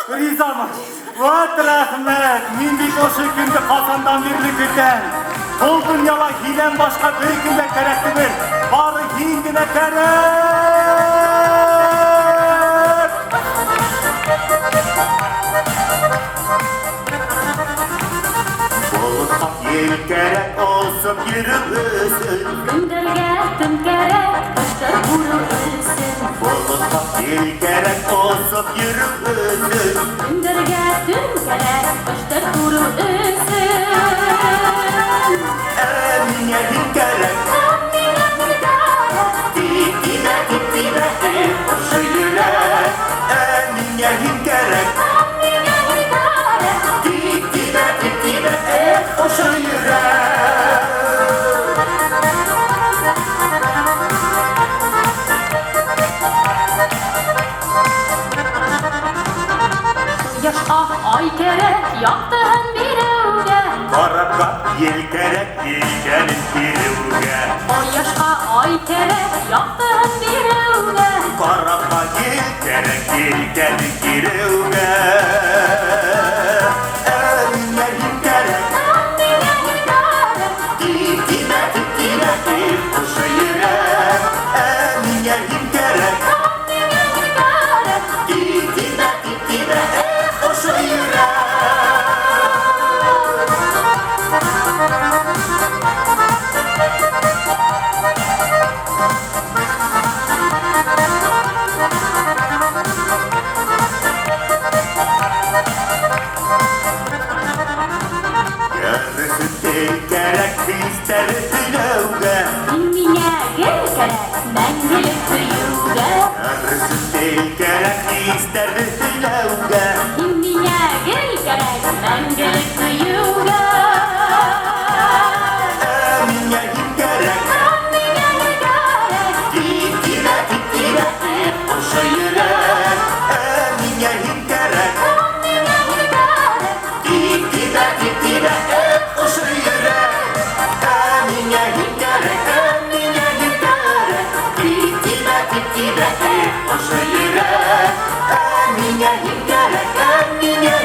Rızamış. Vat rahmet. Mindik o şekilde Hasan'dan birlikten. Kol dünyala hilen başka büyükünde gereklidir. Barı hindine gerek. Bolutmak yel gerek olsun yürümüsün. Düm gerek, kuşlar vurulsun. Bolutmak yel gerek olsun yürümüsün. Düm gerek, kuşlar vurulsun. Emine gerek. Dikine hoşu yürek. Emine gerek. Dikine hoşu yürek. Yaş ah ay gerek, yaptığın bir evde. Karabka yel gerek. Yelkenin birüge. O yaş ah ay gerek, yaptığın bir evde. Karabka yel gerek. Yelkenin birüge. Emine gerek. Dikine hoşu yürek. Emine gerek. Dikine hoşu yürek. Yarısı değil gerek bizler bilevge. Dinliye gerek, ben gelip duyuge. Yarısı değil gerek bizler bilevge. Dinliye gerek, ben gelip duyuge. Emine gerek. Dikine hoşu yürek. Emine gerek. Dikine hoşu yürek. Emine gerek. Dikine hoşu yürek. Emine gerek.